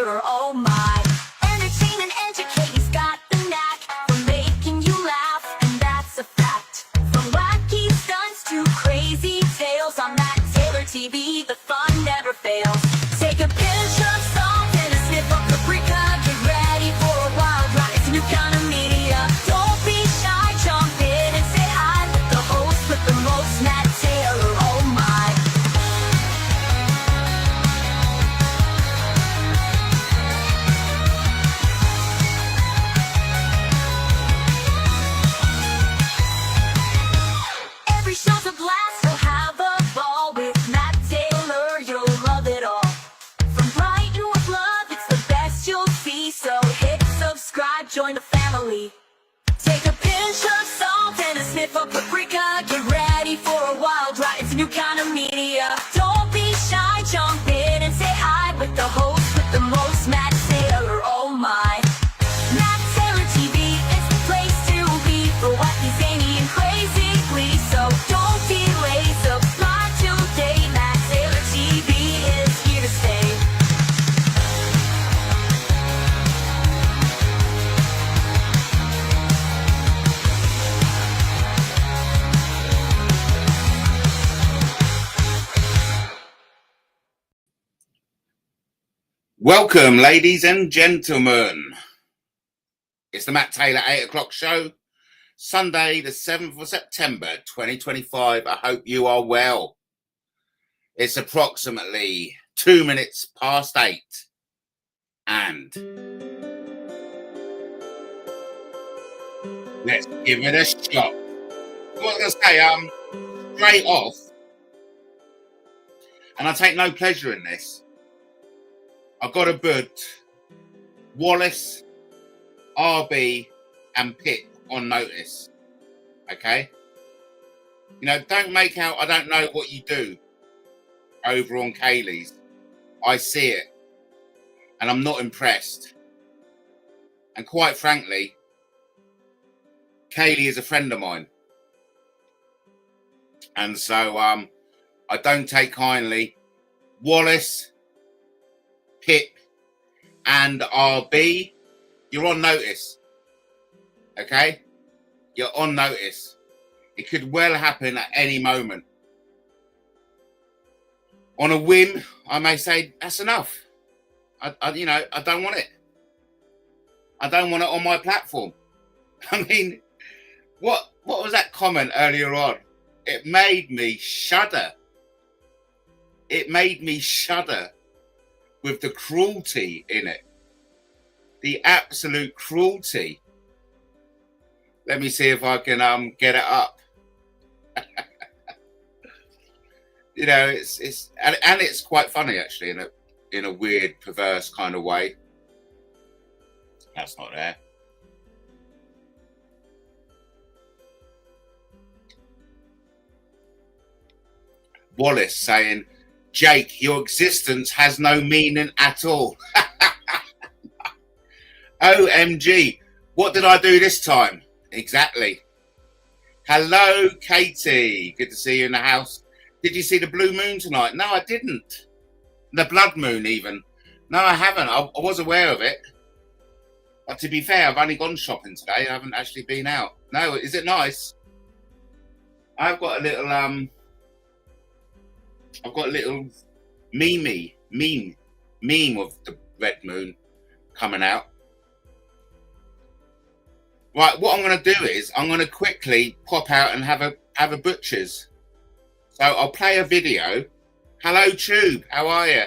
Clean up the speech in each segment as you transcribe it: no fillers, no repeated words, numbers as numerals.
Taylor, oh my. Entertain and educate, he's got the knack for making you laugh, and that's a fact. From wacky stunts to crazy tales on MattTaylorTV, the fun never fails. Take a pinch of salt and a sniff of paprika. Get ready for a wild ride. It's a new kind of media. Don't be shy, jump in and say hi with the host with the most, Matt Taylor, oh my. Every show's a blast, so have a ball with Matt Taylor, you'll love it all. From Brighton with love, it's the best you'll see, so hit subscribe, join the family. Take a pinch of salt and a sniff of paprika. Get ready for a wild ride, it's a new kind of media. Don't be shy, jump in and say hi with the host with the most, Matt Taylor, oh my. MattTaylorTV is the place to be for wacky, zany, and crazy glee. So don't delay, subscribe today. MattTaylorTV is here to stay. Welcome, ladies and gentlemen. It's the Matt Taylor 8 o'clock show, Sunday, the 7th of September, 2025. I hope you are well. It's approximately 2 minutes past 8. And let's give it a shot. What was I going to say? Straight off, and I take no pleasure in this, I've got to put Wallace, RB, and Pip on notice. Okay? You know, don't make out I don't know what you do over on Kaylee's. I see it. And I'm not impressed. And quite frankly, Kaylee is a friend of mine. And so I don't take kindly. Wallace, Pip, and RB, you're on notice. Okay? You're on notice. It could well happen at any moment. On a whim, I may say, that's enough. I don't want it. I don't want it on my platform. I mean, what was that comment earlier on? It made me shudder. It made me shudder with the cruelty in it. The absolute cruelty. Let me see if I can get it up. You know, it's quite funny actually in a weird, perverse kind of way. That's not there. Wallace saying, Jake, your existence has no meaning at all. OMG, what did I do this time? Exactly. Hello, Katie. Good to see you in the house. Did you see the blue moon tonight? No, I didn't. The blood moon even. No, I haven't. I was aware of it. But to be fair, I've only gone shopping today. I haven't actually been out. No, is it nice? I've got a little meme of the red moon coming out. Right, what I'm going to do is I'm going to quickly pop out and have a butcher's. So I'll play a video. Hello, Tube. How are you?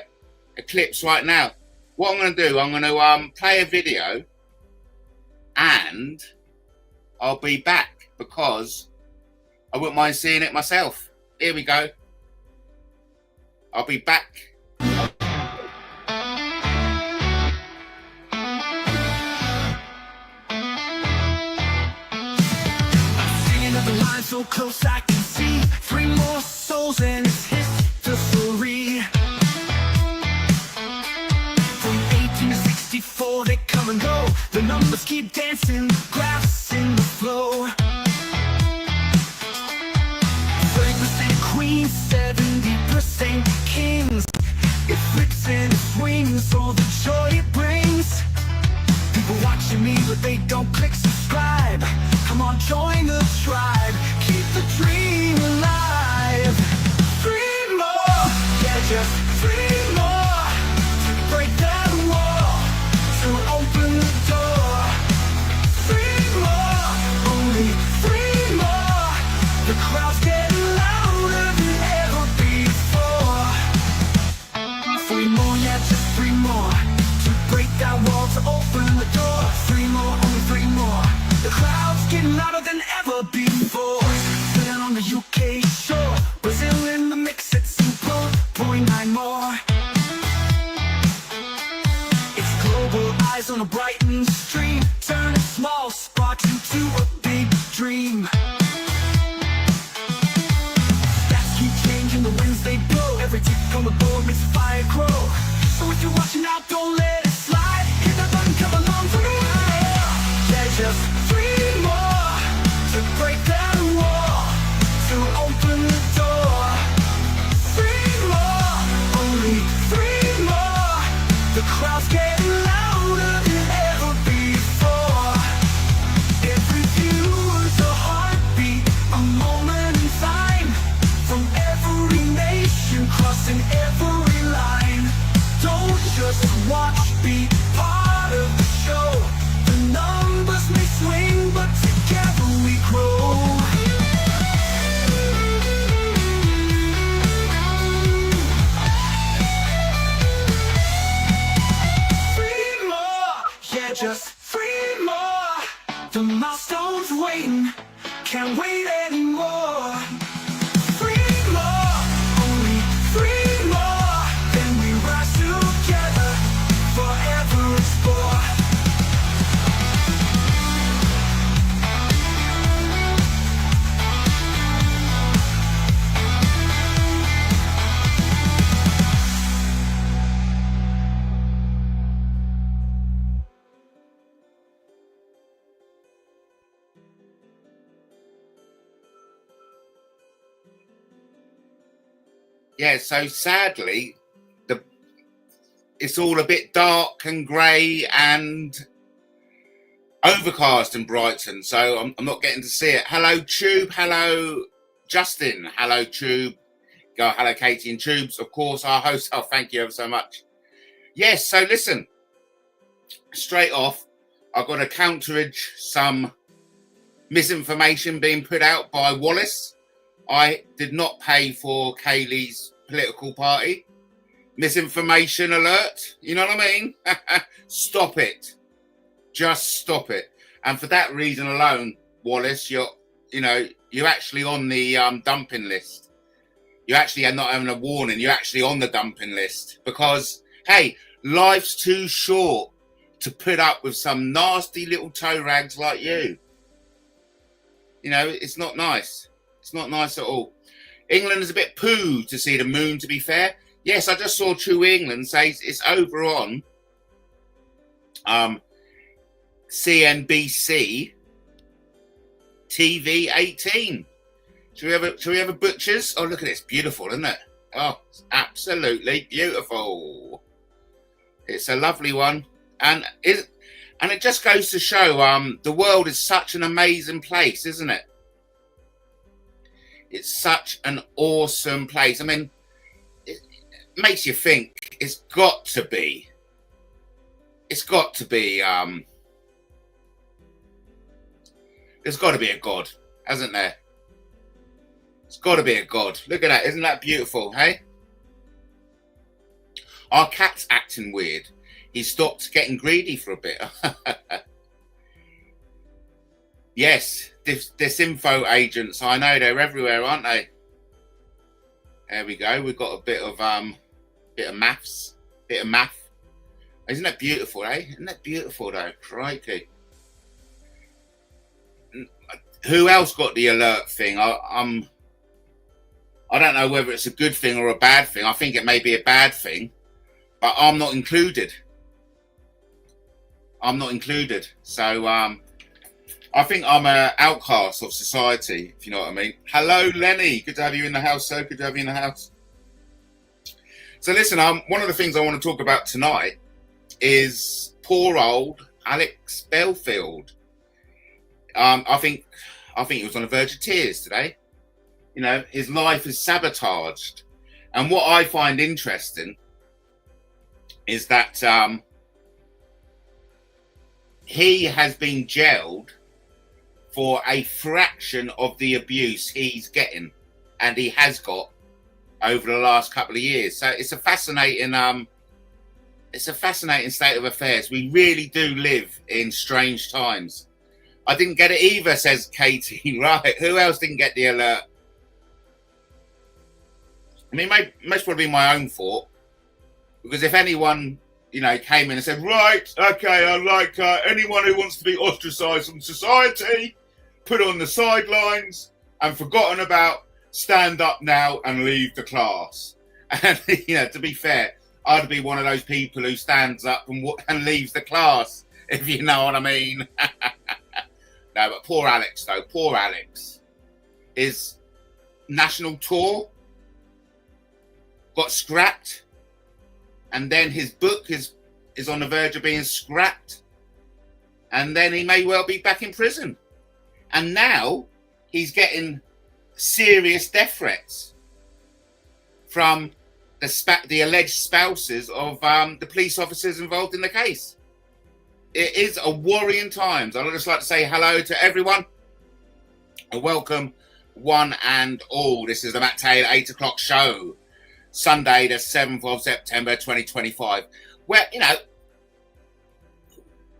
Eclipse right now. What I'm going to do, I'm going to play a video, and I'll be back because I wouldn't mind seeing it myself. Here we go. I'll be back. So close I can see 3 more souls and it's history. From 1864 they come and go. The numbers keep dancing, graphs in the flow. 30% queens, 70% kings. It flips and it swings, all the joy it join the tribe, keep the dream alive. 3 more, yeah, just 3 more to break that wall, to open the door. 3 more, only 3 more. The crowd's getting louder than ever before. 3 more, yeah, just 3 more to break that wall, to open the door. 3 more, only 3 more. The crowd's getting louder than ever before. Then on the UK shore, Brazil in the mix at Super Point 9 more. It's global eyes on a brightened stream, turn a small spark into a big dream. Stats keep changing, the winds they blow, every tick on the board makes the fire grow. So if you're watching out, don't let it slide, hit that button, come along for the ride. There's just 3 more to break that wall, to open the door. 3 more, only 3 more. The crowd's getting louder than ever before. Every view's a heartbeat, a moment in time, from every nation, crossing every line. Don't just watch, be part of the show. The numbers may swing, but together we grow. 3 more, yeah, just 3 more. The milestone's waiting, can't wait anymore. 3 more, only 3 more. Then we rise together, forever explore. Yeah, so sadly, it's all a bit dark and grey and overcast in Brighton, so I'm not getting to see it. Hello, Tube. Hello, Justin. Hello, Tube. Go, hello, Katie and Tubes. Of course, our host. Oh, thank you ever so much. Yes, so listen, straight off, I've got to counterage some misinformation being put out by Wallace. I did not pay for Kaylee's political party. Misinformation alert. You know what I mean? Stop it. Just stop it. And for that reason alone, Wallace, you're actually on the dumping list. You actually are not having a warning. You're actually on the dumping list because, hey, life's too short to put up with some nasty little toe rags like you. You know, it's not nice. It's not nice at all. England is a bit poo to see the moon, to be fair. Yes, I just saw True England say it's over on CNBC TV 18. Should we have a butchers? Oh, look at it. It's beautiful, isn't it? Oh, it's absolutely beautiful. It's a lovely one. And it just goes to show the world is such an amazing place, isn't it? It's such an awesome place. I mean, it makes you think there's got to be a God, hasn't there? It's got to be a God. Look at that. Isn't that beautiful, hey? Our cat's acting weird. He stopped getting greedy for a bit. Yes, disinfo agents. I know they're everywhere, aren't they? There we go. We've got a bit of maths. Bit of math. Isn't that beautiful, eh? Isn't that beautiful, though? Crikey. Who else got the alert thing? I don't know whether it's a good thing or a bad thing. I think it may be a bad thing, but I'm not included. So I think I'm an outcast of society, if you know what I mean. Hello, Lenny. Good to have you in the house, sir. Good to have you in the house. So listen, one of the things I want to talk about tonight is poor old Alex Belfield. I think I think he was on the verge of tears today. You know, his life is sabotaged. And what I find interesting is that he has been jailed for a fraction of the abuse he's getting, and he has got over the last couple of years. So it's a fascinating state of affairs. We really do live in strange times. I didn't get it either, says Katie. Right, who else didn't get the alert? I mean, most probably my own fault, because if anyone, you know, came in and said, right, okay, I like anyone who wants to be ostracised from society, put on the sidelines and forgotten about, stand up now and leave the class. And, you know, to be fair, I'd be one of those people who stands up and leaves the class, if you know what I mean. No, but poor Alex, though. Poor Alex. His national tour got scrapped, and then his book is on the verge of being scrapped, and then he may well be back in prison. And now he's getting serious death threats from the alleged spouses of the police officers involved in the case. It is a worrying times. I'd just like to say hello to everyone and welcome one and all. This is the Matt Taylor 8 o'clock show, Sunday the 7th of September 2025. Where, you know,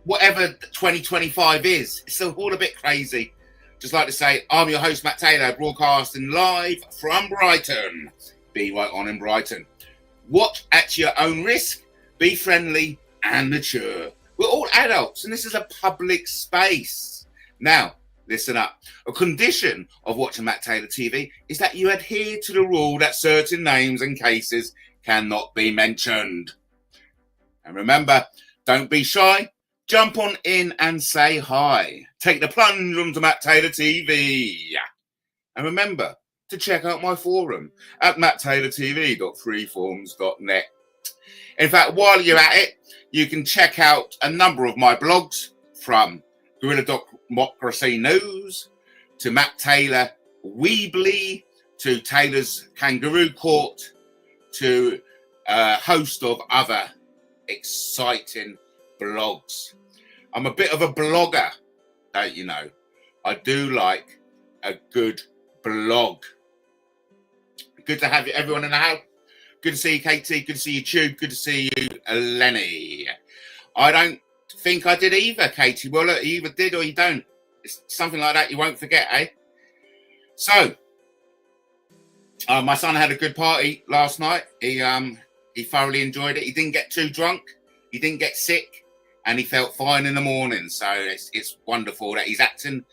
whatever 2025 is, it's all a bit crazy. Just like to say, I'm your host, Matt Taylor, broadcasting live from Brighton. Be right on in Brighton. Watch at your own risk. Be friendly and mature. We're all adults, and this is a public space. Now, listen up. A condition of watching Matt Taylor TV is that you adhere to the rule that certain names and cases cannot be mentioned. And remember, don't be shy. Jump on in and say hi. Take the plunge onto Matt Taylor TV. And remember to check out my forum at MattTaylorTV.freeforms.net. In fact, while you're at it, you can check out a number of my blogs, from Guerrilla Democracy News to Matt Taylor Weebly to Taylor's Kangaroo Court to a host of other exciting blogs. I'm a bit of a blogger, don't you know? I do like a good blog. Good to have you, everyone in the house. Good to see you, Katie. Good to see you, Juke. Good to see you, Lenny. I don't think I did either, Katie. Well, look, you either did or you don't. It's something like that you won't forget, eh? So, my son had a good party last night. He thoroughly enjoyed it. He didn't get too drunk. He didn't get sick. And he felt fine in the morning. So it's wonderful that he's acting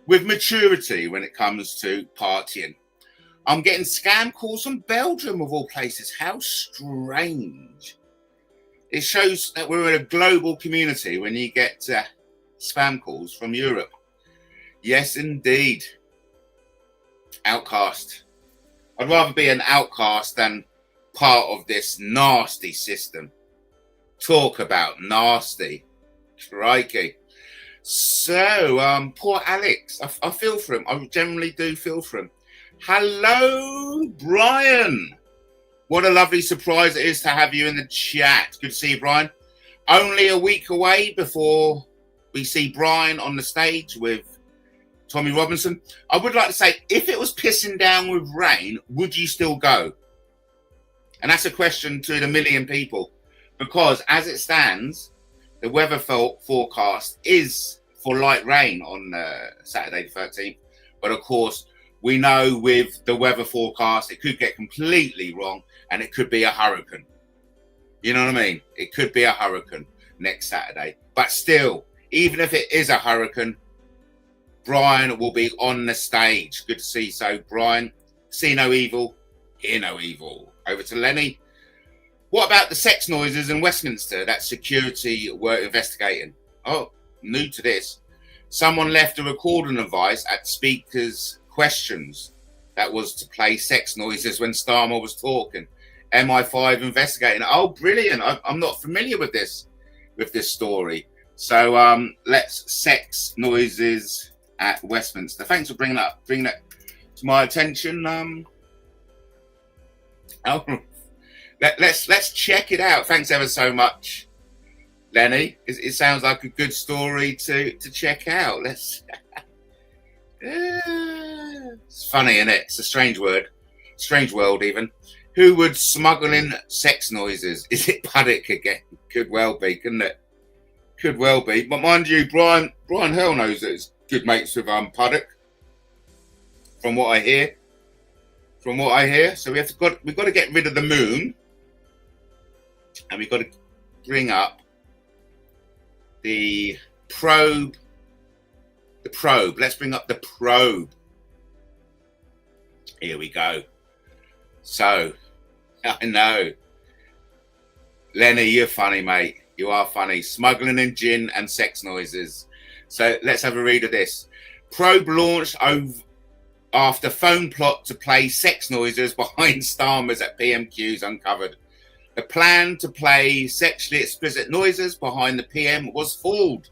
with maturity when it comes to partying. I'm getting scam calls from Belgium, of all places. How strange. It shows that we're in a global community when you get spam calls from Europe. Yes, indeed. Outcast. I'd rather be an outcast than part of this nasty system. Talk about nasty. Crikey. So, poor Alex. I feel for him. I generally do feel for him. Hello, Brian. What a lovely surprise it is to have you in the chat. Good to see you, Brian. Only a week away before we see Brian on the stage with Tommy Robinson. I would like to say, if it was pissing down with rain, would you still go? And that's a question to the million people. Because as it stands, the weather forecast is for light rain on Saturday the 13th. But of course, we know with the weather forecast, it could get completely wrong and it could be a hurricane. You know what I mean? It could be a hurricane next Saturday. But still, even if it is a hurricane, Brian will be on the stage. Good to see you. So, Brian, see no evil, hear no evil. Over to Lenny. What about the sex noises in Westminster that security were investigating? Oh, new to this. Someone left a recording device at speakers' questions that was to play sex noises when Starmer was talking. MI5 investigating. Oh, brilliant. I'm not familiar with this story. So let's sex noises at Westminster. Thanks for bringing that to my attention. Let's check it out. Thanks ever so much, Lenny. It sounds like a good story to check out. Let's. It's funny, isn't it? It's a strange word, strange world even. Who would smuggle in sex noises? Is it Puddock again? Could well be, couldn't it? Could well be. But mind you, Brian Hurl knows that it's good mates with Puddock. From what I hear. So we've got to get rid of the moon. And we've got to bring up the probe. The probe. Let's bring up the probe. Here we go. So, I know. Lenny, you're funny, mate. You are funny. Smuggling in gin and sex noises. So, let's have a read of this. Probe launched after phone plot to play sex noises behind Starmers at PMQs uncovered. The plan to play sexually explicit noises behind the PM was foiled,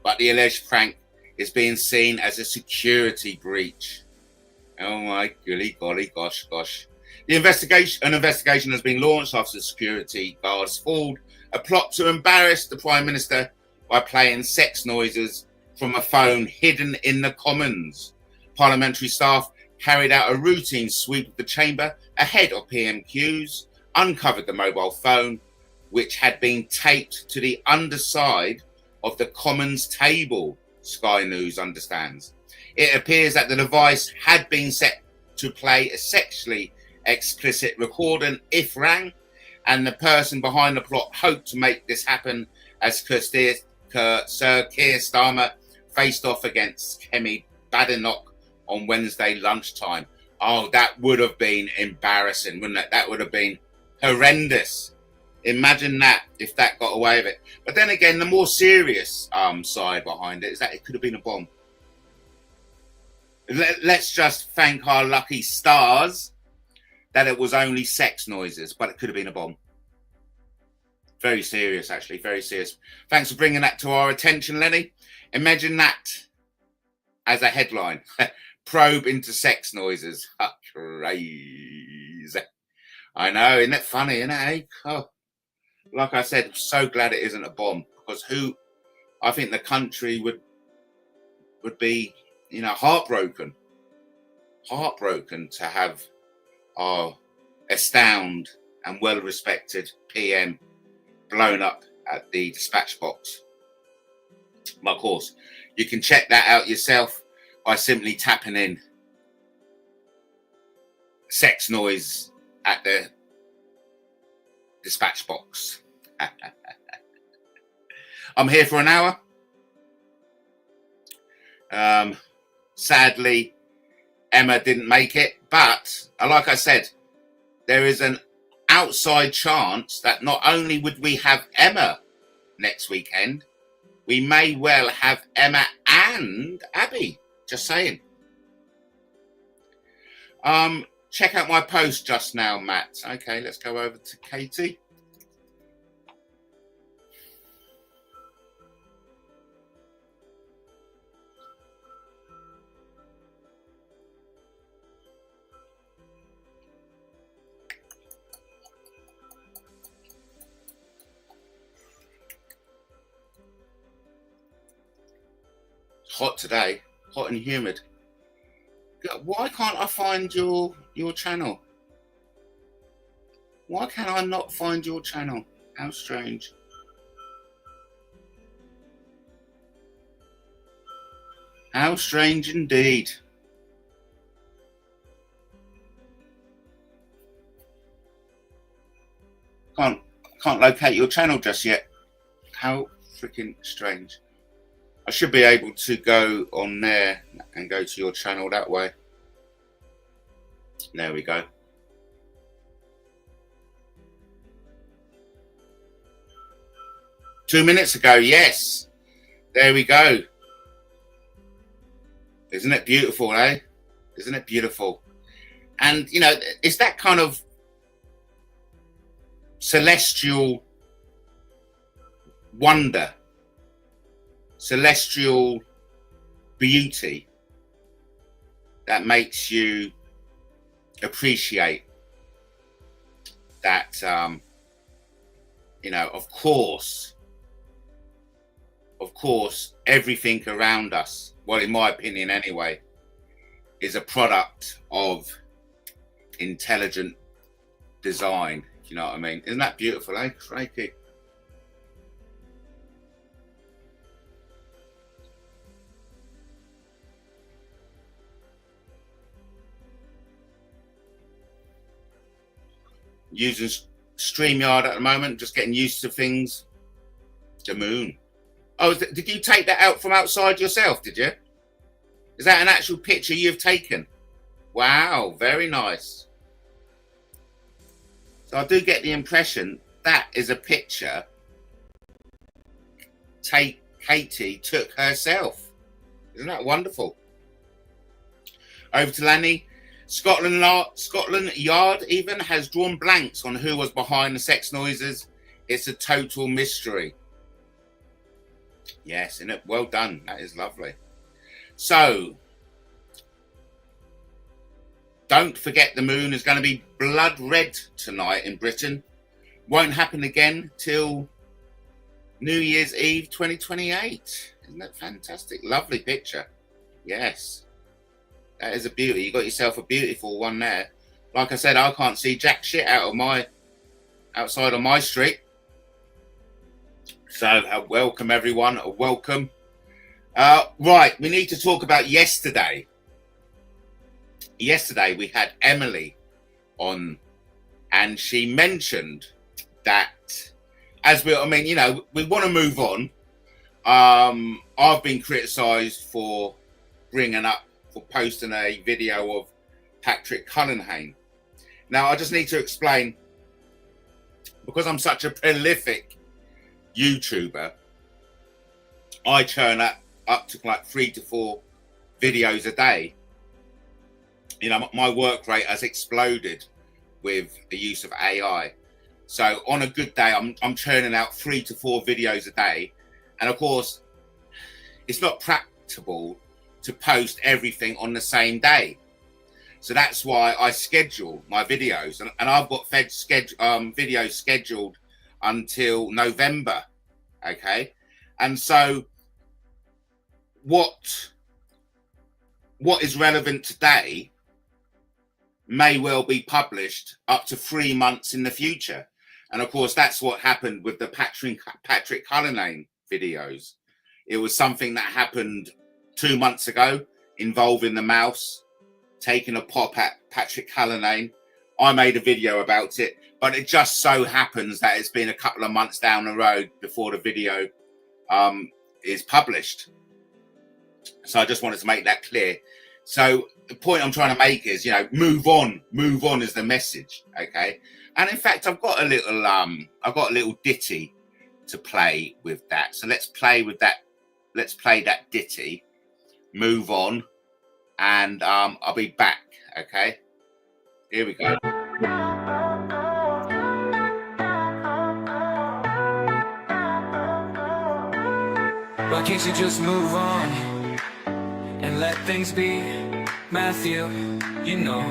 but the alleged prank is being seen as a security breach. Oh my golly, gosh. An investigation has been launched after the security guards foiled a plot to embarrass the Prime Minister by playing sex noises from a phone hidden in the Commons. Parliamentary staff carried out a routine sweep of the chamber ahead of PMQs, uncovered the mobile phone, which had been taped to the underside of the Commons table, Sky News understands. It appears that the device had been set to play a sexually explicit recording if rang, and the person behind the plot hoped to make this happen as Sir Keir Starmer faced off against Kemi Badenoch on Wednesday lunchtime. Oh, that would have been embarrassing, wouldn't it? That would have been horrendous. Imagine that, if that got away with it. But then again, the more serious side behind it is that it could have been a bomb. Let's just thank our lucky stars that it was only sex noises, but it could have been a bomb. Very serious, actually, very serious. Thanks for bringing that to our attention, Lenny. Imagine that as a headline. Probe into sex noises. Crazy. I know, isn't it funny, isn't it? Eh? Oh. Like I said, I'm so glad it isn't a bomb, because I think the country would be, heartbroken to have our astound and well-respected PM blown up at the dispatch box. But of course, you can check that out yourself by simply tapping in sex noise at the dispatch box. I'm here for an hour. Sadly, Emma didn't make it, but like I said, there is an outside chance that not only would we have Emma next weekend, we may well have Emma and Abby. Just saying. Check out my post just now, Matt. Okay, let's go over to Katie. Hot today, hot and humid. Why can't I find your channel? Why can I not find your channel? How strange. How strange indeed. Can't locate your channel just yet. How freaking strange. I should be able to go on there and go to your channel that way. There we go. Two minutes ago, yes. There we go. Isn't it beautiful, eh? Isn't it beautiful? And, it's that kind of celestial wonder, celestial beauty that makes you appreciate that, you know, of course, everything around us, well, in my opinion anyway, is a product of intelligent design. You know what I mean? Isn't that beautiful, eh? Crikey. Using StreamYard at the moment, just getting used to things. The moon. Oh, did you take that out from outside yourself, did you? Is that an actual picture you've taken? Wow, very nice. So I do get the impression that is a picture Katie took herself. Isn't that wonderful? Over to Zany. Scotland Yard even has drawn blanks on who was behind the sex noises. It's a total mystery. Yes, isn't it? Well done. That is lovely. So, don't forget the moon is going to be blood red tonight in Britain. Won't happen again till New Year's Eve 2028. Isn't that fantastic? Lovely picture. Yes. That is a beauty. You got yourself a beautiful one there. Like I said, I can't see jack shit outside of my street. So welcome everyone. Welcome. Right, we need to talk about yesterday. Yesterday we had Emily on, and she mentioned that you know, we want to move on. I've been criticised for posting a video of Patrick Cullinane. Now, I just need to explain, because I'm such a prolific YouTuber, I churn up to like 3 to 4 videos a day. You know, my work rate has exploded with the use of AI. So on a good day, I'm churning out 3 to 4 videos a day. And of course, it's not practicable to post everything on the same day. So that's why I schedule my videos, and I've got videos scheduled until November. Okay. And so what is relevant today may well be published up to 3 months in the future. And of course, that's what happened with the Patrick Cullinane videos. It was something that happened 2 months ago involving the mouse taking a pop at Patrick Cullinane. I made a video about it, but it just so happens that it's been a couple of months down the road before the video is published. So I just wanted to make that clear. So the point I'm trying to make is, you know, move on is the message. Okay. And in fact, I've got a little ditty to play with that. So let's play with that. Let's play that ditty. Move on, and I'll be back. Okay, here we go. Why can't you just move on and let things be? Matthew, you know,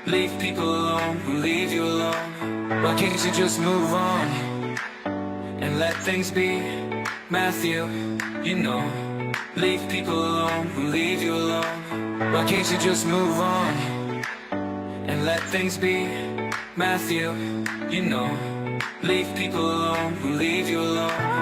leave people alone who leave you alone. Why can't you just move on and let things be? Matthew, you know, leave people alone who leave you alone. Why can't you just move on and let things be? Matthew, you know, leave people alone who leave you alone.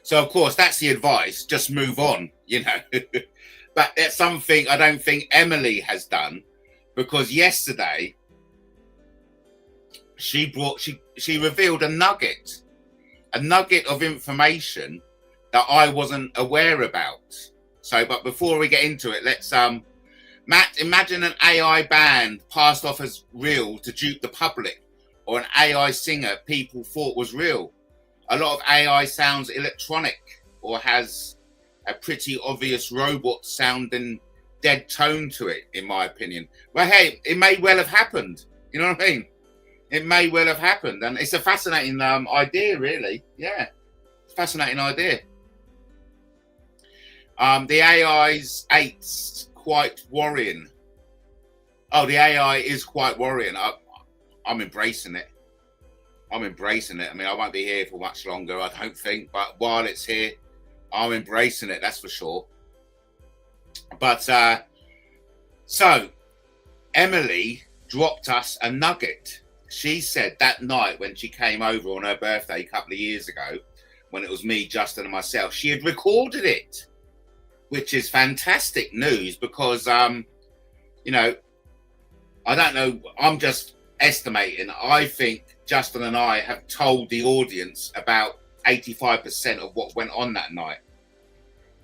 So of course that's the advice, just move on, you know. But it's something I don't think Emily has done, because yesterday she revealed a nugget of information that I wasn't aware about. So, but before we get into it, let's Matt, imagine an AI band passed off as real to dupe the public, or an AI singer people thought was real. A lot of AI sounds electronic or has a pretty obvious robot sounding dead tone to it, in my opinion. But hey, it may well have happened. You know what I mean? It may well have happened, and it's a fascinating idea, really. Yeah, it's a fascinating idea. The AI's eight's quite worrying. Oh, the AI is quite worrying. I'm embracing it. I'm embracing it. I mean, I won't be here for much longer, I don't think. But while it's here, I'm embracing it. That's for sure. But so Emily dropped us a nugget. She said that night when she came over on her birthday a couple of years ago, when it was me, Justin, and myself, she had recorded it, which is fantastic news because, you know, I don't know. I'm just estimating. I think Justin and I have told the audience about 85% of what went on that night.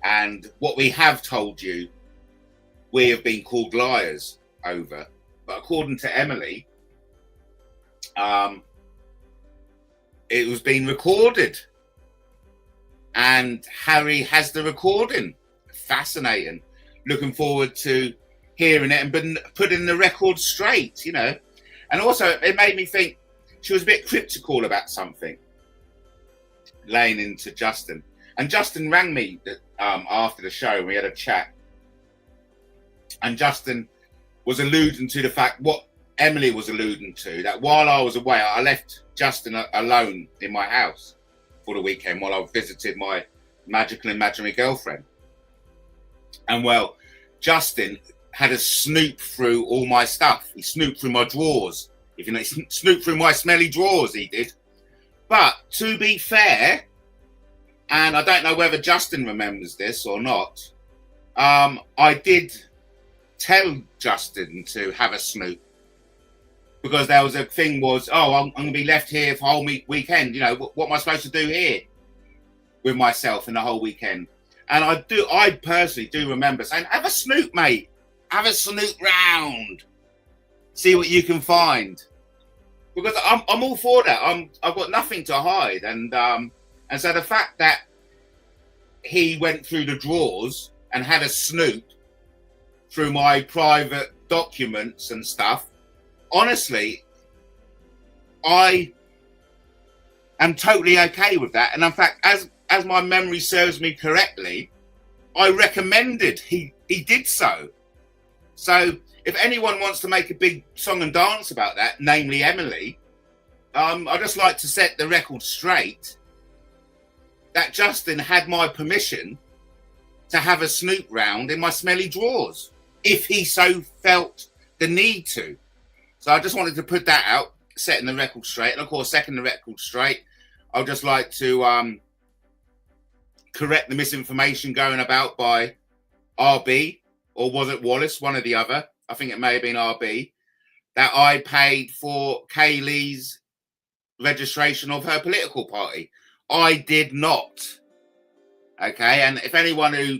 And what we have told you, we have been called liars over. But according to Emily, it was being recorded. And Harry has the recording. Fascinating. Looking forward to hearing it and putting the record straight, you know. And also, it made me think she was a bit cryptical about something, laying into Justin. And Justin rang me after the show, and we had a chat. And Justin was alluding to the fact, what Emily was alluding to, that while I was away, I left Justin alone in my house for the weekend while I visited my magical imaginary girlfriend. And well, Justin had a snoop through all my stuff. He snooped through my drawers. If you know, he snooped through my smelly drawers, he did. But to be fair, and I don't know whether Justin remembers this or not, I did tell Justin to have a snoop, because there was a thing was, oh, I'm going to be left here for a whole weekend. You know, what am I supposed to do here with myself in the whole weekend? And I personally do remember saying, have a snoop, mate. Have a snoop round. See what you can find. Because I'm all for that. I've got nothing to hide. And so the fact that he went through the drawers and had a snoop through my private documents and stuff, honestly, I am totally okay with that. And in fact, as my memory serves me correctly, I recommended he did so. So if anyone wants to make a big song and dance about that, namely Emily, I'd just like to set the record straight that Justin had my permission to have a snoop round in my smelly drawers, if he so felt the need to. So I just wanted to put that out, setting the record straight. And of course, setting the record straight, I'd just like to correct the misinformation going about by RB, or was it Wallace, one or the other? I think it may have been RB, that I paid for Kaylee's registration of her political party. I did not. Okay, and if anyone who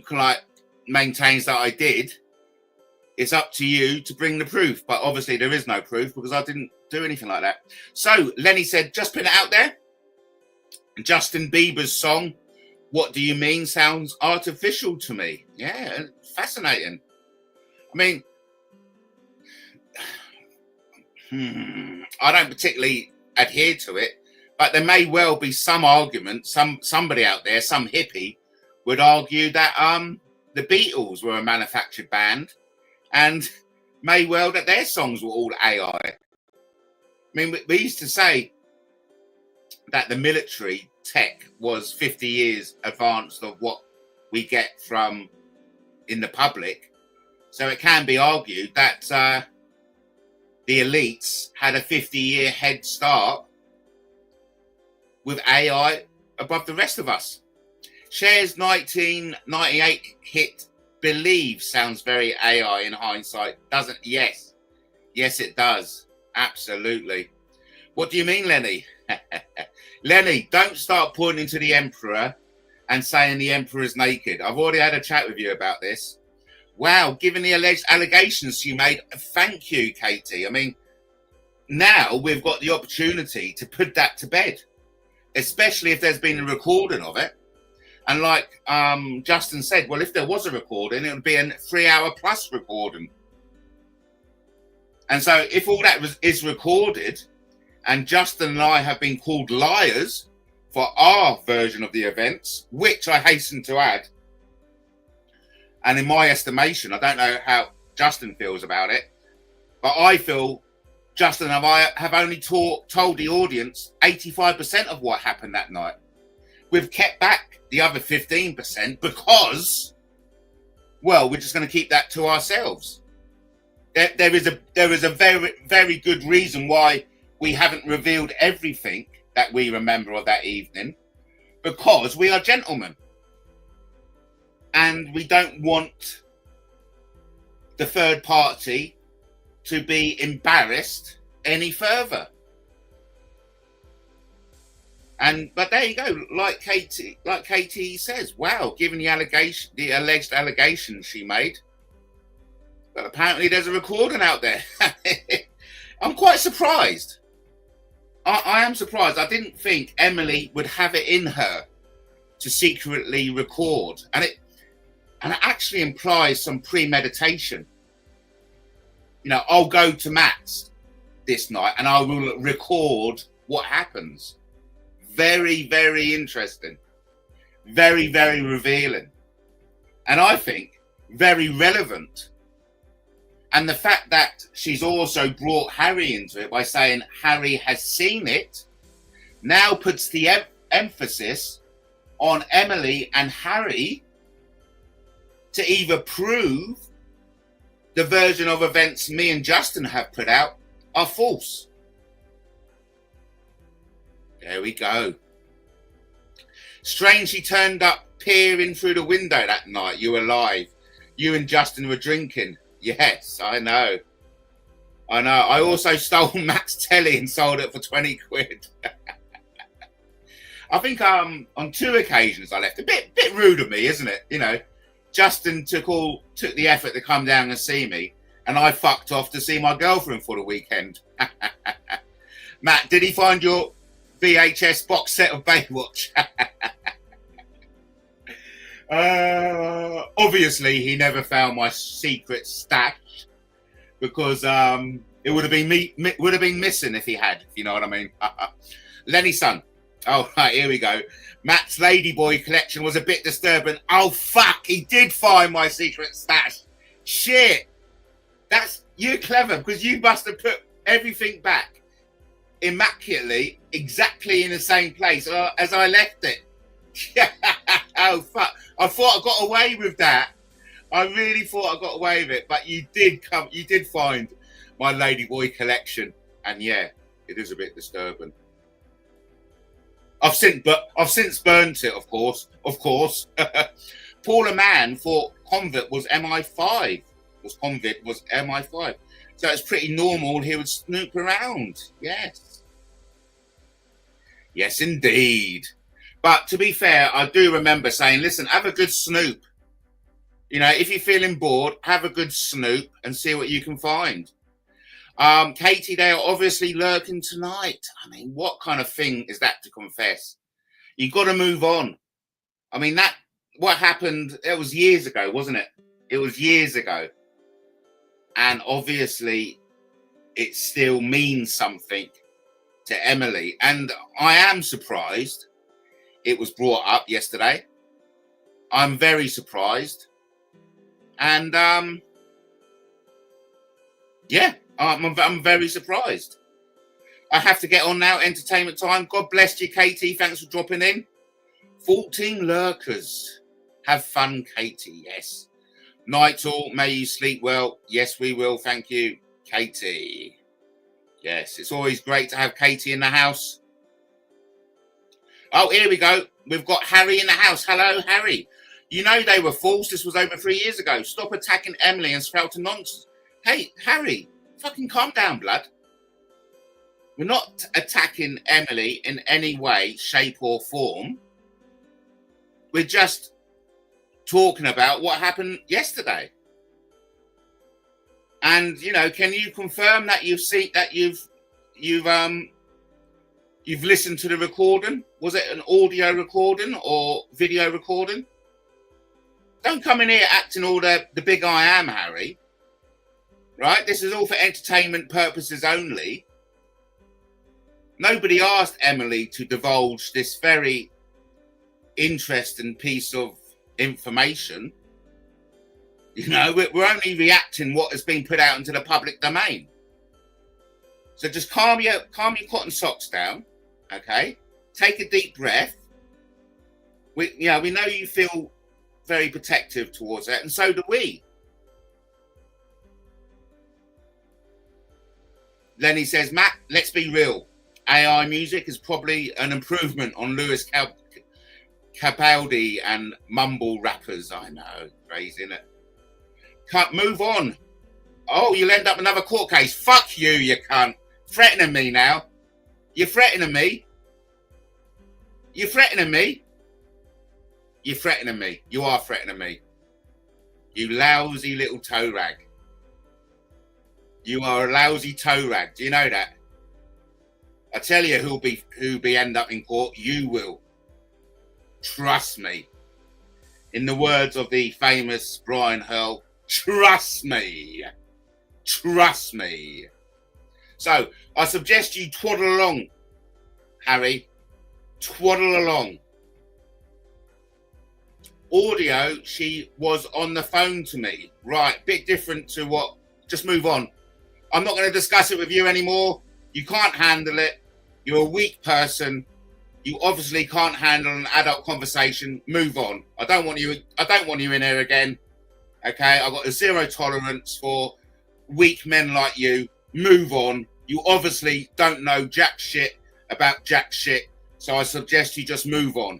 maintains that I did, it's up to you to bring the proof. But obviously there is no proof because I didn't do anything like that. So Lenny said, just put it out there. Justin Bieber's song, What Do You Mean, sounds artificial to me. Yeah, fascinating. I mean, I don't particularly adhere to it, but there may well be some argument, somebody out there, some hippie would argue that the Beatles were a manufactured band, and may well that their songs were all AI. I mean, we used to say that the military tech was 50 years advanced of what we get from in the public. So it can be argued that the elites had a 50-year head start with AI above the rest of us. Cher's 1998 hit Believe sounds very AI in hindsight, doesn't? Yes, it does. Absolutely. What do you mean, Lenny? Lenny, don't start pointing to the Emperor and saying the Emperor's naked. I've already had a chat with you about this. Wow, given the alleged allegations you made, thank you, Katie. I mean, now we've got the opportunity to put that to bed, especially if there's been a recording of it. And like Justin said, well, if there was a recording, it would be a 3-hour plus recording. And so if all that is recorded, And Justin and I have been called liars for our version of the events, which I hasten to add. And in my estimation, I don't know how Justin feels about it, but I feel Justin and I have only told the audience 85% of what happened that night. We've kept back the other 15% because, well, we're just going to keep that to ourselves. There is a very, very good reason why we haven't revealed everything that we remember of that evening, because we are gentlemen. And we don't want the third party to be embarrassed any further. But there you go, like Katie says, wow, given the alleged allegation she made, but apparently there's a recording out there. I'm quite surprised. I am surprised. I didn't think Emily would have it in her to secretly record, and it actually implies some premeditation. You know, I'll go to Matt's this night and I will record what happens. Very, very interesting. Very, very revealing. And I think very relevant. And the fact that she's also brought Harry into it by saying Harry has seen it now puts the emphasis on Emily and Harry to either prove the version of events me and Justin have put out are false. There we go. Strange he turned up peering through the window that night. You were live. You and Justin were drinking. Yes, I know. I also stole Matt's telly and sold it for 20 quid. I think on 2 occasions I left. A bit rude of me, isn't it? You know, Justin took the effort to come down and see me, and I fucked off to see my girlfriend for the weekend. Matt, did he find your VHS box set of Baywatch? Obviously, he never found my secret stash, because it would have been missing if he had. If you know what I mean. Lenny's son. Oh, right, here we go. Matt's Ladyboy collection was a bit disturbing. Oh, fuck, he did find my secret stash. Shit. You're clever, because you must have put everything back immaculately, exactly in the same place as I left it. Oh, fuck. I thought I got away with that. I really thought I got away with it, but you did find my Ladyboy collection. And yeah, it is a bit disturbing. I've since burnt it, of course. Paula Mann thought Convict was MI5. Convict was MI5. So it's pretty normal he would snoop around. Yes. Yes, indeed. But to be fair, I do remember saying, listen, have a good snoop. You know, if you're feeling bored, have a good snoop and see what you can find. Katie, they are obviously lurking tonight. I mean, what kind of thing is that to confess? You've got to move on. I mean, what happened, it was years ago, wasn't it? It was years ago. And obviously, it still means something to Emily. And I am surprised it was brought up yesterday. I'm very surprised. And, yeah. I'm very surprised. I have to get on now. Entertainment time. God bless you, Katie. Thanks for dropping in. 14 lurkers. Have fun, Katie. Yes. Night all. May you sleep well. Yes, we will. Thank you, Katie. Yes, it's always great to have Katie in the house. Oh, here we go. We've got Harry in the house. Hello, Harry. You know they were false. This was over 3 years ago. Stop attacking Emily and spouting nonsense. Hey, Harry. Fucking calm down, blood. We're not attacking Emily in any way, shape or form. We're just talking about what happened yesterday. And, you know, can you confirm that you've listened to the recording? Was it an audio recording or video recording? Don't come in here acting all the big I am, Harry. Right? This is all for entertainment purposes only. Nobody asked Emily to divulge this very interesting piece of information. You know, we're only reacting what has been put out into the public domain. So just calm your cotton socks down, okay? Take a deep breath. We know you feel very protective towards that, and so do we. Lenny says, Matt, let's be real. AI music is probably an improvement on Lewis Capaldi and mumble rappers. I know, crazy, innit? Can't move on. Oh, you'll end up another court case. Fuck you, you cunt. Threatening me now. You're threatening me. You're threatening me. You're threatening me. You are threatening me. You lousy little toe rag. You are a lousy toe rag. Do you know that? I tell you who'll be end up in court. You will. Trust me. In the words of the famous Brian Hurl, trust me. Trust me. So I suggest you twaddle along, Harry. Twaddle along. Audio, she was on the phone to me. Right, bit different to what. Just move on. I'm not going to discuss it with you anymore. You can't handle it. You're a weak person. You obviously can't handle an adult conversation. Move on. I don't want you in here again. Okay, I've got a zero tolerance for weak men like you. Move on. You obviously don't know jack shit about jack shit. So I suggest you just move on.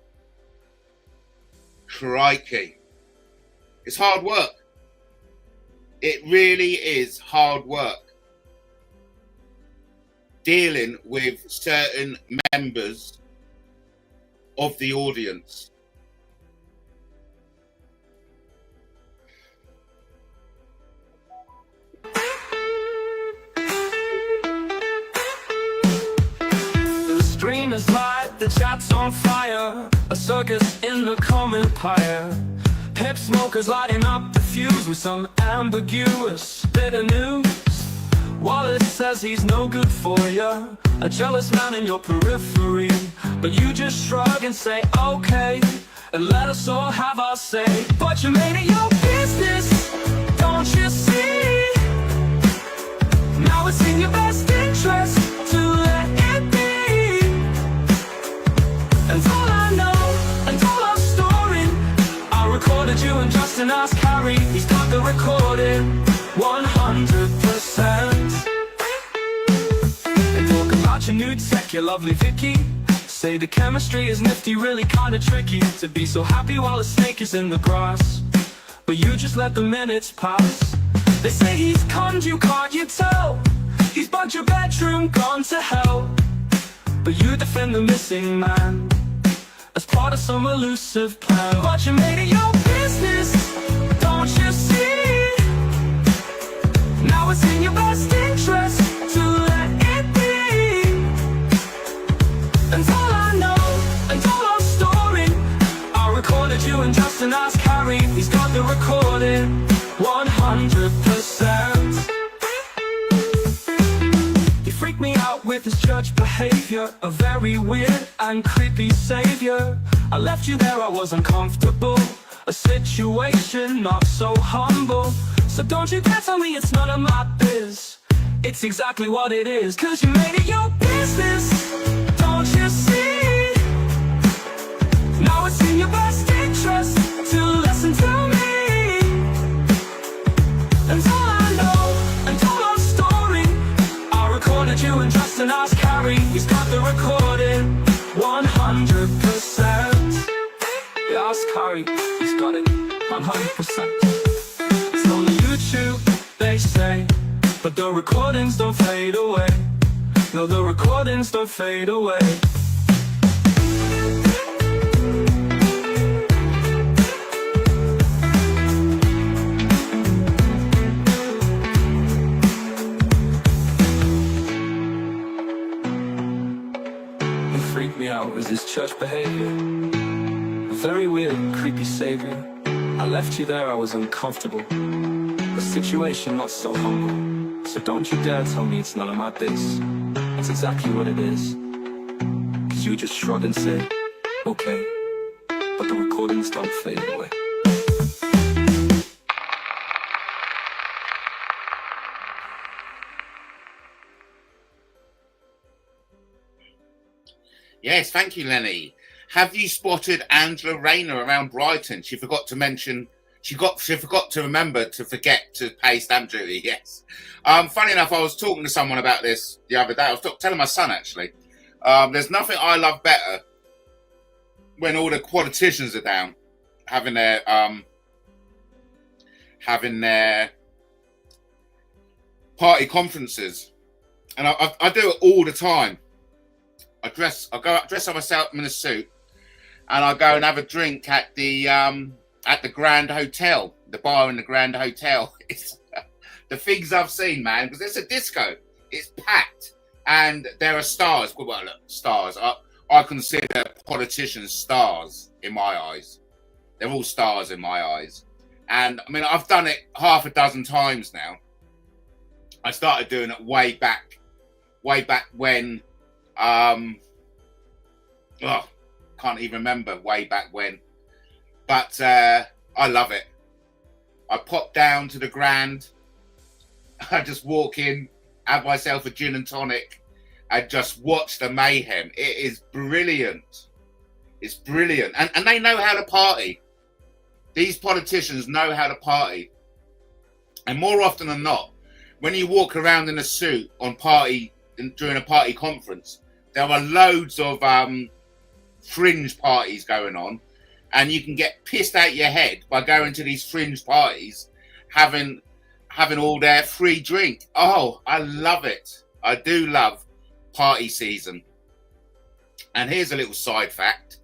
Crikey. It's hard work. It really is hard work. Dealing with certain members of the audience. The screen is light, the chat's on fire. A circus in the common pyre. Hip smokers lighting up the fuse with some ambiguous bit of news. Wallace says he's no good for ya, a jealous man in your periphery. But you just shrug and say okay, and let us all have our say. But you made it your business, don't you see? Now it's in your best interest to let it be. And all I know, and all our story, I recorded you and Justin asked Harry. He's got the recording 100%. They talk about your new tech, your lovely Vicky. Say the chemistry is nifty, really kinda tricky. To be so happy while a snake is in the grass, but you just let the minutes pass. They say he's conned you, can't you tell? He's bugged your bedroom, gone to hell. But you defend the missing man as part of some elusive plan. But you made it your business, don't you see? Now it's in your best interest to let it be. And all I know, and all our story, I recorded you and Justin asked Harry. He's got the recording 100%. He freaked me out with his church behavior, a very weird and creepy savior. I left you there, I was uncomfortable, a situation not so humble. So don't you dare tell me it's none of my biz. It's exactly what it is, cause you made it your business, don't you see? Now it's in your best interest to listen to me. And all I know, and all our story, I recorded you and Justin asked Harry. He's got the recording 100%. Yeah, ask Harry, he's got it 100%. It's on the YouTube, they say, but the recordings don't fade away. No, the recordings don't fade away. What freaked me out was his church behavior, a very weird and creepy savior. I left you there, I was uncomfortable, a situation not so humble. So don't you dare tell me it's none of my biz. It's exactly what it is. you just shrug and say, okay, but the recordings don't fade away. Yes, thank you, Lenny. Have you spotted Angela Rayner around Brighton? She forgot to mention. She forgot to remember to forget to pay stamp duty. Yes. Funny enough, I was talking to someone about this the other day. I was telling my son actually. There's nothing I love better when all the politicians are down, having their party conferences, and I do it all the time. I go up, dress up myself in a suit, and I go and have a drink at the Grand Hotel, the bar in the Grand Hotel. It's the things I've seen, man, because it's a disco. It's packed, and there are stars. Well, look, stars. I consider politicians stars in my eyes. They're all stars in my eyes, and I mean, I've done it half a dozen times now. I started doing it way back when. Can't even remember way back when, but I love it. I pop down to the Grand. I just walk in, have myself a gin and tonic, and just watch the mayhem. It is brilliant. It's brilliant, and they know how to party. These politicians know how to party, and more often than not, when you walk around in a suit during a party conference, there are loads of fringe parties going on, and you can get pissed out your head by going to these fringe parties, having all their free drink. Oh, I love it. I do love party season. And here's a little side fact.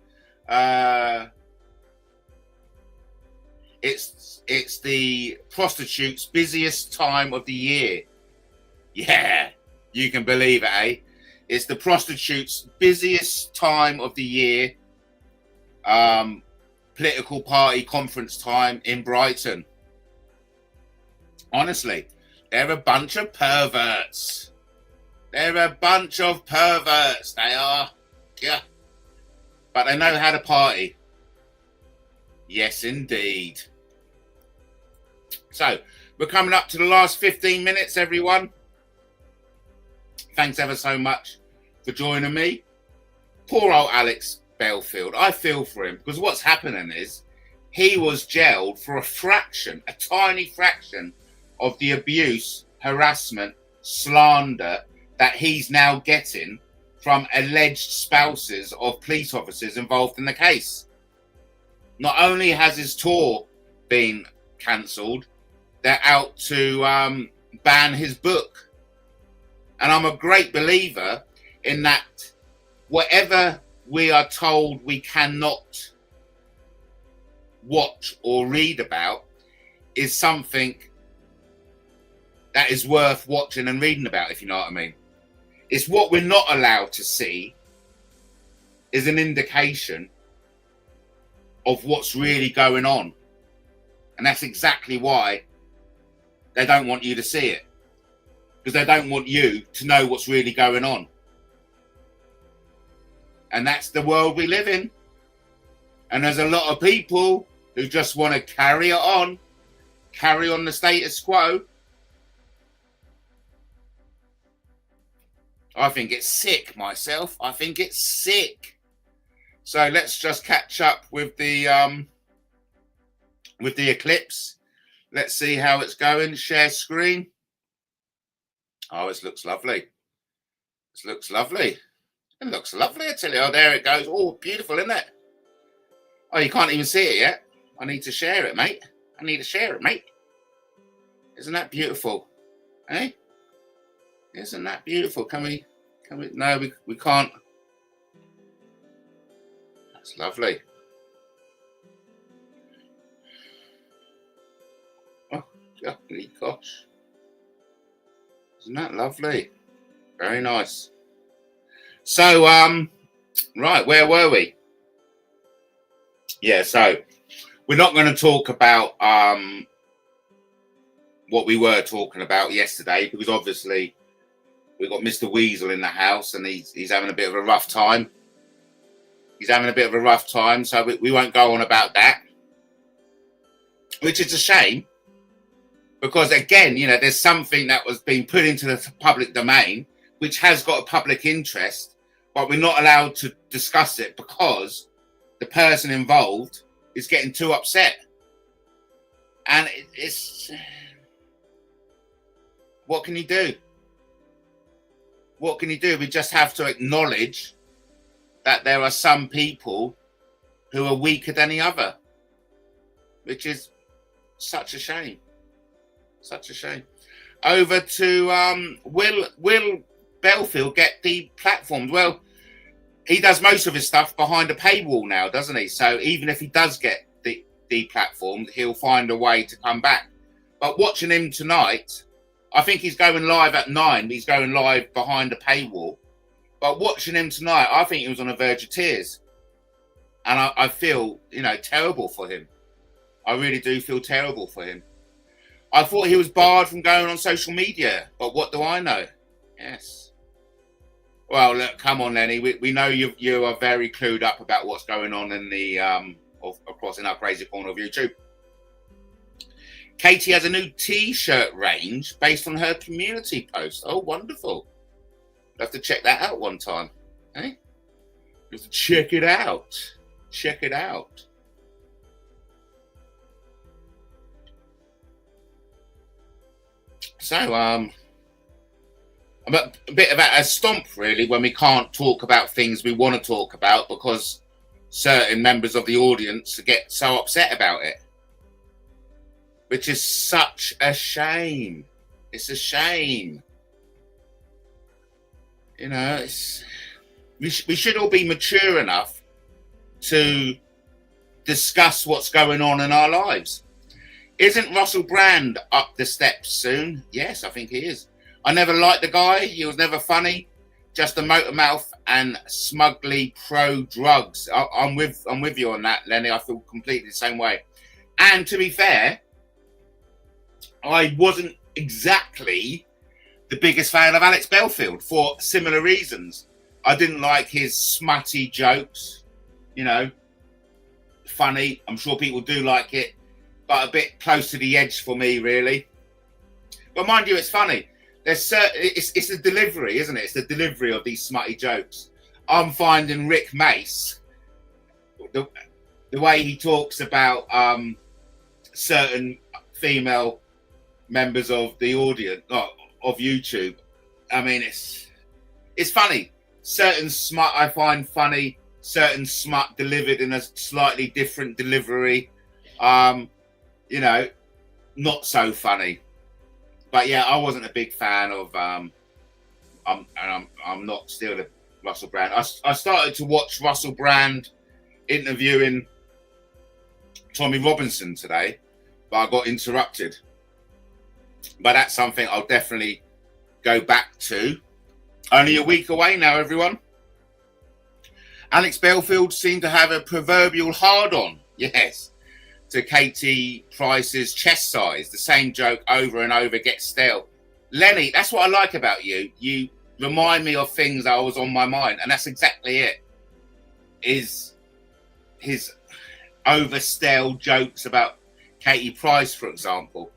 It's the prostitutes' busiest time of the year. Yeah, you can believe it, eh? It's the prostitutes' busiest time of the year. Political party conference time in Brighton. Honestly, they're a bunch of perverts. They're a bunch of perverts. They are. Yeah. But they know how to party. Yes, indeed. So, we're coming up to the last 15 minutes, everyone. Thanks ever so much for joining me. Poor old Alex Belfield. I feel for him, because what's happening is he was jailed for a tiny fraction of the abuse, harassment, slander that he's now getting from alleged spouses of police officers involved in the case. Not only has his tour been cancelled, they're out to ban his book. And I'm a great believer in that whatever we are told we cannot watch or read about is something that is worth watching and reading about, if you know what I mean. It's what we're not allowed to see is an indication of what's really going on. And that's exactly why they don't want you to see it. Because they don't want you to know what's really going on. And that's the world we live in. And there's a lot of people who just want to carry on the status quo. I think it's sick myself. I think it's sick. So let's just catch up with the eclipse. Let's see how it's going. Share screen. Oh, it looks lovely. It looks lovely. It looks lovely, I tell you. Oh, there it goes. Oh, beautiful, isn't it? Oh, you can't even see it yet. I need to share it, mate. I need to share it, mate. Isn't that beautiful? Eh? Isn't that beautiful? Can we? No, we can't. That's lovely. Oh, golly gosh. Isn't that lovely? Very nice. So, right, where were we? Yeah, so we're not going to talk about what we were talking about yesterday, because obviously we've got Mr. Weasel in the house and he's having a bit of a rough time. He's having a bit of a rough time, so we won't go on about that, which is a shame, because again, you know, there's something that was being put into the public domain which has got a public interest, but we're not allowed to discuss it because the person involved is getting too upset. And it's what can you do? What can you do? We just have to acknowledge that there are some people who are weaker than the other, which is such a shame. Such a shame. Over to Will Belfield get deplatformed? Well, he does most of his stuff behind a paywall now, doesn't he? So even if he does get deplatformed, he'll find a way to come back. But watching him tonight, I think he's going live at 9. He's going live behind a paywall. But watching him tonight, I think he was on the verge of tears. And I feel, you know, terrible for him. I really do feel terrible for him. I thought he was barred from going on social media, but what do I know? Yes. Well, look, come on, Lenny. We know you are very clued up about what's going on in the across in our crazy corner of YouTube. Katie has a new T-shirt range based on her community post. Oh, wonderful! I'll have to check that out one time. Eh? You have to check it out. Check it out. So, I'm a bit about a stomp, really, when we can't talk about things we want to talk about because certain members of the audience get so upset about it, which is such a shame. It's a shame. You know, we should all be mature enough to discuss what's going on in our lives. Isn't Russell Brand up the steps soon? Yes, I think he is. I never liked the guy. He was never funny. Just a motor mouth and smugly pro drugs. I'm with you on that, Lenny. I feel completely the same way. And to be fair, I wasn't exactly the biggest fan of Alex Belfield for similar reasons. I didn't like his smutty jokes. You know, funny. I'm sure people do like it, but a bit close to the edge for me, really. But mind you, it's funny. It's the delivery, isn't it? It's the delivery of these smutty jokes. I'm finding Rick Mace, the way he talks about certain female members of the audience, of YouTube. I mean, it's funny. Certain smut I find funny. Certain smut delivered in a slightly different delivery. You know, not so funny. But yeah, I wasn't a big fan of. I'm not still a Russell Brand. I started to watch Russell Brand interviewing Tommy Robinson today, but I got interrupted. But that's something I'll definitely go back to. Only a week away now, everyone. Alex Belfield seemed to have a proverbial hard-on. Yes. To Katie Price's chest size. The same joke over and over gets stale. Lenny, that's what I like about you. You remind me of things that was on my mind, and that's exactly it. Is his over stale jokes about Katie Price, for example.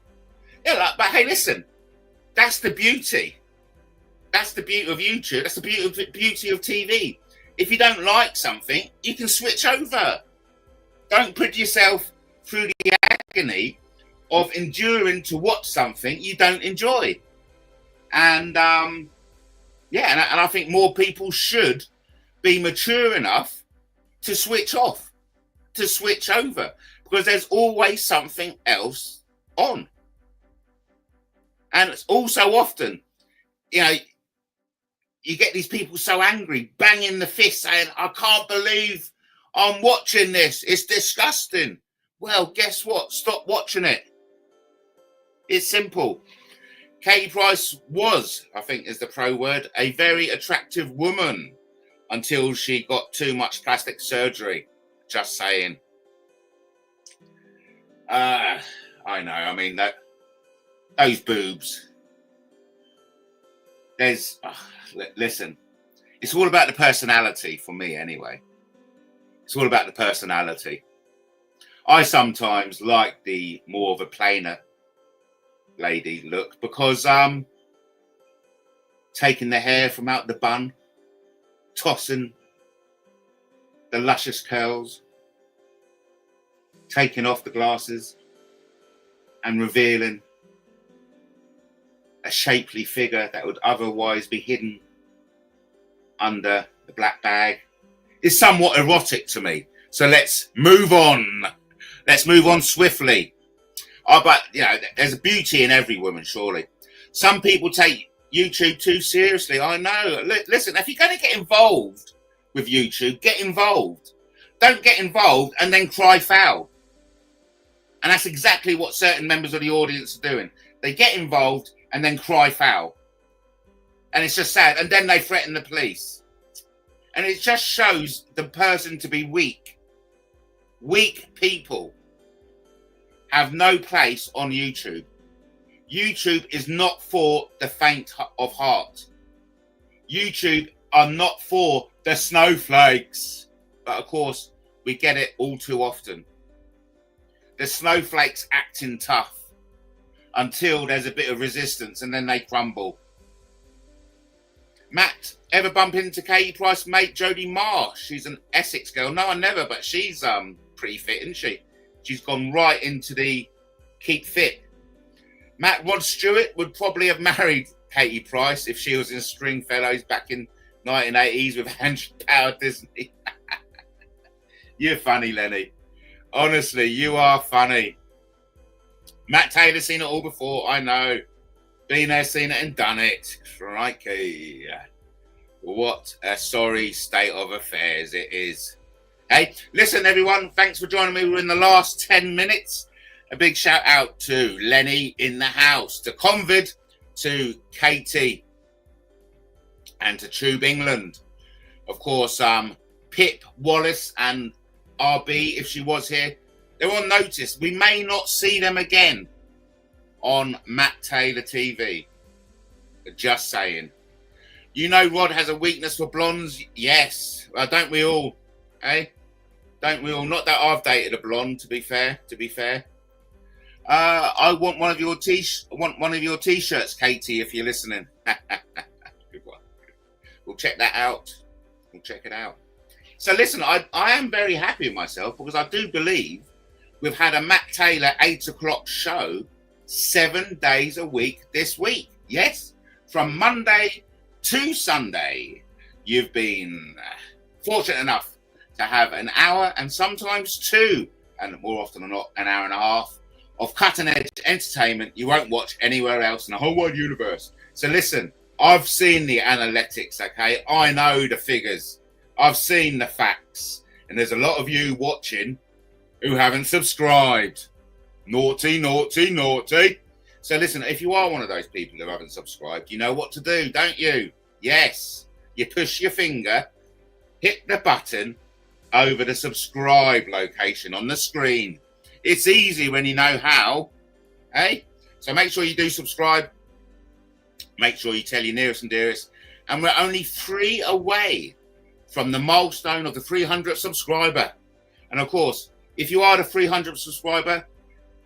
Yeah, like, but hey, listen, that's the beauty. That's the beauty of YouTube. That's the beauty of TV. If you don't like something, you can switch over. Don't put yourself through the agony of enduring to watch something you don't enjoy. And yeah, and I think more people should be mature enough to switch off, to switch over, because there's always something else on. And it's also often, you know, you get these people so angry, banging the fist, saying, I can't believe I'm watching this. It's disgusting. Well, guess what? Stop watching it. It's simple. Katie Price was, I think is the pro word, a very attractive woman until she got too much plastic surgery. Just saying. I know. I mean, those boobs. Listen, it's all about the personality for me anyway. It's all about the personality. I sometimes like the more of a plainer lady look because taking the hair from out the bun, tossing the luscious curls, taking off the glasses and revealing a shapely figure that would otherwise be hidden under the black bag is somewhat erotic to me. So let's move on. Let's move on swiftly. Oh, but, you know, there's a beauty in every woman, surely. Some people take YouTube too seriously. I know. Listen, if you're going to get involved with YouTube, get involved. Don't get involved and then cry foul. And that's exactly what certain members of the audience are doing. They get involved and then cry foul. And it's just sad. And then they threaten the police. And it just shows the person to be weak. Weak people have no place on YouTube. YouTube is not for the faint of heart. YouTube are not for the snowflakes. But of course, we get it all too often. The snowflakes acting tough until there's a bit of resistance and then they crumble. Matt, ever bump into Katie Price's mate Jodie Marsh? She's an Essex girl. No, I never, but she's pretty fit, isn't she? She's gone right into the keep fit. Matt, Rod Stewart would probably have married Katie Price if she was in Stringfellows back in 1980s with Andrew Power Disney. You're funny, Lenny. Honestly, you are funny. Matt Taylor's seen it all before, I know. Been there, seen it and done it. Crikey. What a sorry state of affairs it is. Hey, listen, everyone. Thanks for joining me. We're in the last 10 minutes. A big shout out to Lenny in the house, to Convid, to Katie, and to Tube England. Of course, Pip Wallace and RB, if she was here, they're on notice. We may not see them again on Matt Taylor TV. Just saying. You know Rod has a weakness for blondes? Yes. Well, don't we all? Eh? Don't we all? Not that I've dated a blonde, to be fair. I want one of your t-shirts, Katie, if you're listening. Good one. We'll check that out. We'll check it out. So listen, I am very happy with myself because I do believe we've had a Matt Taylor 8 o'clock show 7 days a week this week. Yes, from Monday to Sunday, you've been fortunate enough to have an hour and sometimes two, and more often than not, an hour and a half of cutting-edge entertainment you won't watch anywhere else in the whole wide universe. So listen, I've seen the analytics, okay? I know the figures. I've seen the facts. And there's a lot of you watching who haven't subscribed. Naughty, naughty, naughty. So listen, if you are one of those people who haven't subscribed, you know what to do, don't you? Yes. You push your finger, hit the button over the subscribe location on the screen. It's easy when you know how, eh? So make sure you do subscribe. Make sure you tell your nearest and dearest. And we're only 3 away from the milestone of the 300th subscriber. And of course, if you are the 300th subscriber,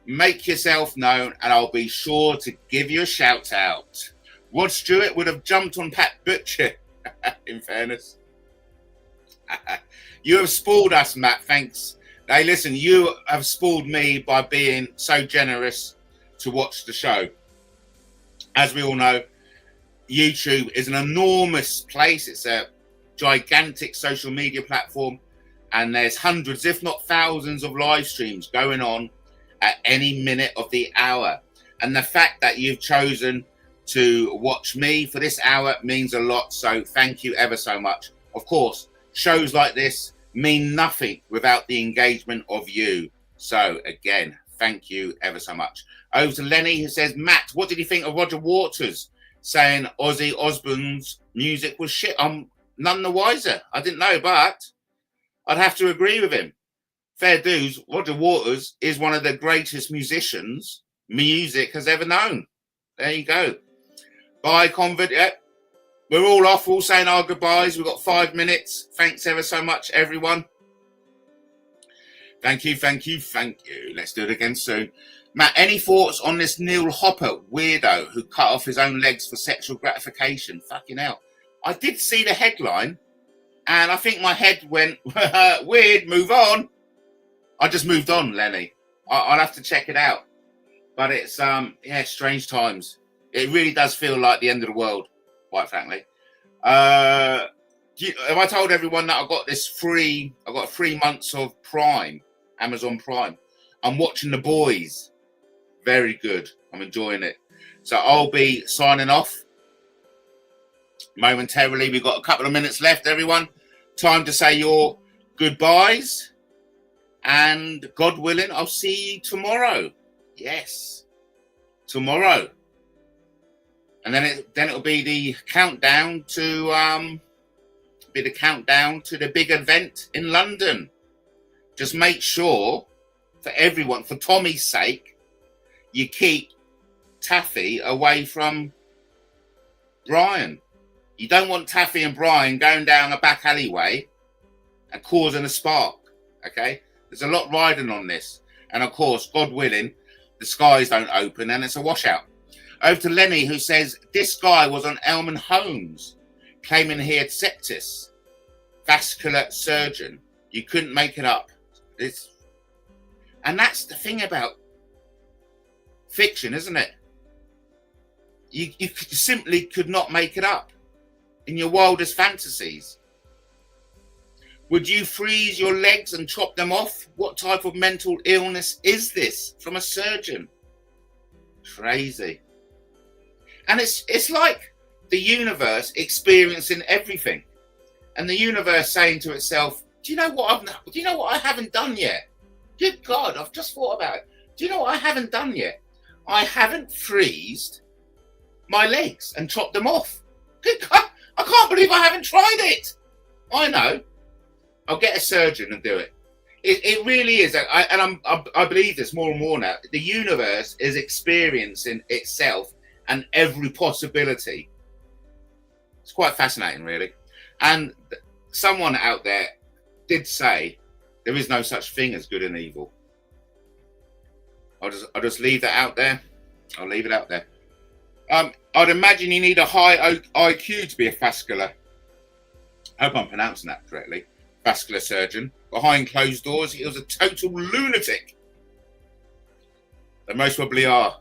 make yourself known and I'll be sure to give you a shout out. Rod Stewart would have jumped on Pat Butcher, in fairness. You have spoiled us, Matt, thanks. Hey, listen, you have spoiled me by being so generous to watch the show. As we all know, YouTube is an enormous place. It's a gigantic social media platform, and there's hundreds, if not thousands, of live streams going on at any minute of the hour. And the fact that you've chosen to watch me for this hour means a lot. So thank you ever so much. Of course, shows like this mean nothing without the engagement of you. So again, thank you ever so much. Over to Lenny, who says, Matt, what did you think of Roger Waters saying Ozzy Osbourne's music was shit? I'm none the wiser. I didn't know, but I'd have to agree with him. Fair dues, Roger Waters is one of the greatest musicians music has ever known. There you go. Bye, Convid. Yep. We're all off, all saying our goodbyes. We've got 5 minutes. Thanks ever so much, everyone. Thank you, thank you, thank you. Let's do it again soon. Matt, any thoughts on this Neil Hopper weirdo who cut off his own legs for sexual gratification? Fucking hell. I did see the headline, and I think my head went, weird, move on. I just moved on, Lenny. I'll have to check it out. But it's, yeah, strange times. It really does feel like the end of the world, quite frankly. Have I told everyone that I got 3 months of Prime, Amazon Prime? I'm watching The Boys. Very good. I'm enjoying it. So I'll be signing off momentarily. We've got a couple of minutes left, everyone. Time to say your goodbyes. And God willing, I'll see you tomorrow. Yes. Tomorrow. And then it'll be the countdown to the big event in London. Just make sure, for everyone, for Tommy's sake, you keep Taffy away from Brian. You don't want Taffy and Brian going down a back alleyway and causing a spark. Okay? There's a lot riding on this. And of course, God willing, the skies don't open and it's a washout. Over to Lenny, who says, this guy was on Elman Holmes, claiming he had sepsis. Vascular surgeon. You couldn't make it up. And that's the thing about fiction, isn't it? You simply could not make it up in your wildest fantasies. Would you freeze your legs and chop them off? What type of mental illness is this from a surgeon? Crazy. And it's like the universe experiencing everything. And the universe saying to itself, do you know what I haven't done yet? Good God, I've just thought about it. Do you know what I haven't done yet? I haven't freezed my legs and chopped them off. Good God, I can't believe I haven't tried it. I know. I'll get a surgeon and do it. It really is. I believe this more and more now. The universe is experiencing itself and every possibility. It's quite fascinating, really. And someone out there did say there is no such thing as good and evil. I'll just leave that out there. I'll leave it out there. I'd imagine you need a high IQ to be a vascular. I hope I'm pronouncing that correctly. Vascular surgeon. Behind closed doors, he was a total lunatic. They most probably are,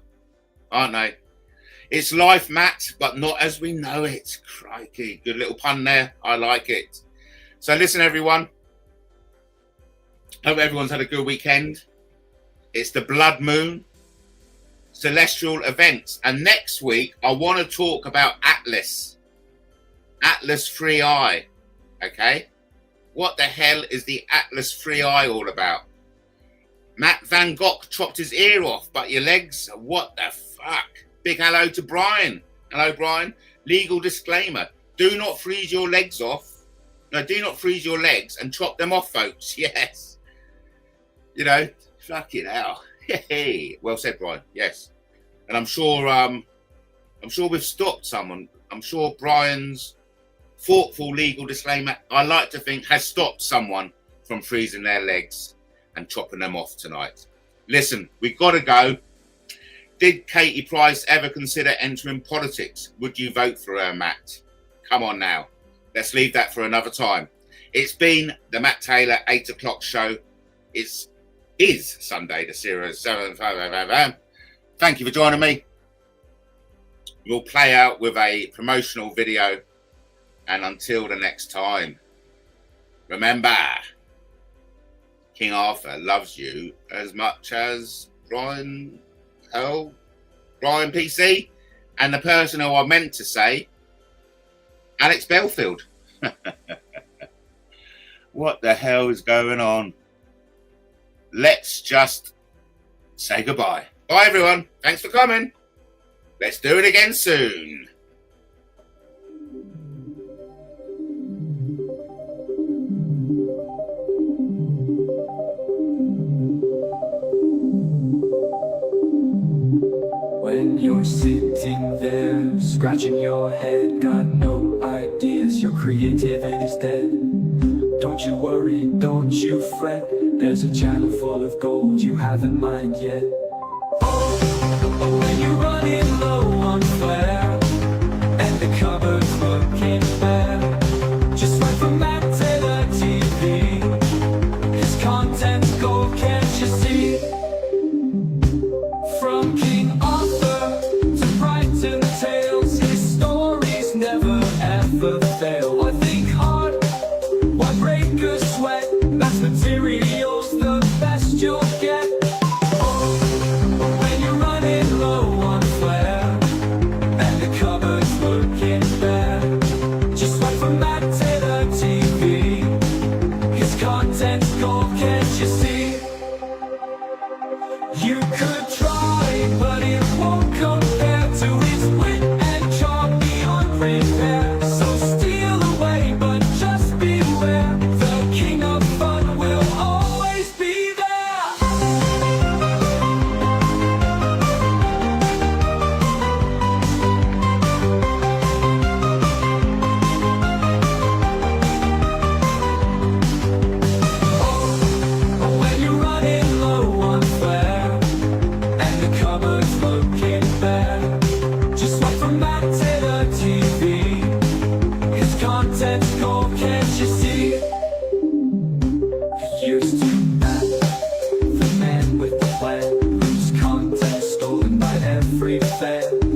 aren't they? It's life, Matt, but not as we know it. Crikey. Good little pun there. I like it. So listen, everyone. Hope everyone's had a good weekend. It's the blood moon. Celestial events. And next week, I want to talk about Atlas. Atlas Free Eye. Okay? What the hell is the Atlas Free Eye all about? Matt Van Gogh chopped his ear off, but your legs? What the fuck? Big hello to Brian. Hello, Brian. Legal disclaimer. Do not freeze your legs off. No, do not freeze your legs and chop them off, folks. Yes. You know, fucking hell. Hey. Well said, Brian. Yes. And I'm sure we've stopped someone. I'm sure Brian's thoughtful legal disclaimer, I like to think, has stopped someone from freezing their legs and chopping them off tonight. Listen, we've got to go. Did Katie Price ever consider entering politics? Would you vote for her, Matt? Come on now. Let's leave that for another time. It's been the Matt Taylor 8 o'clock show. It is Sunday, the 0755. Thank you for joining me. We'll play out with a promotional video. And until the next time, remember, King Arthur loves you as much as Brian PC, and the person who I meant to say, Alex Belfield. What the hell is going on? Let's just say goodbye. Bye, everyone. Thanks for coming. Let's do it again soon. When you're sitting there, scratching your head, got no ideas, your creativity's dead. Don't you worry, don't you fret, There's a channel full of gold you haven't mined yet. Oh, when you're running low on flair and the cupboard's looking bare, just wait for MattTaylorTV. His content's gold, can't you see? From King Arthur to Brighton tales, his stories never ever fail. I think hard, why break a sweat? That's material's the best you'll get. Oh, when you're running low on flair and the cupboard's looking bare, just wait for MattTaylorTV. His content's gold, can't you see? You could try, but it won't compare to his wit and charm beyond repair. So steal away, but just beware. The king of fun will always be there. Oh, when you're running low on flair and the cupboard's looking bare, just wait for MattTaylorTV. His content's gold, can't you see? Used to Matt, the man with the plan, whose content stolen by every fan.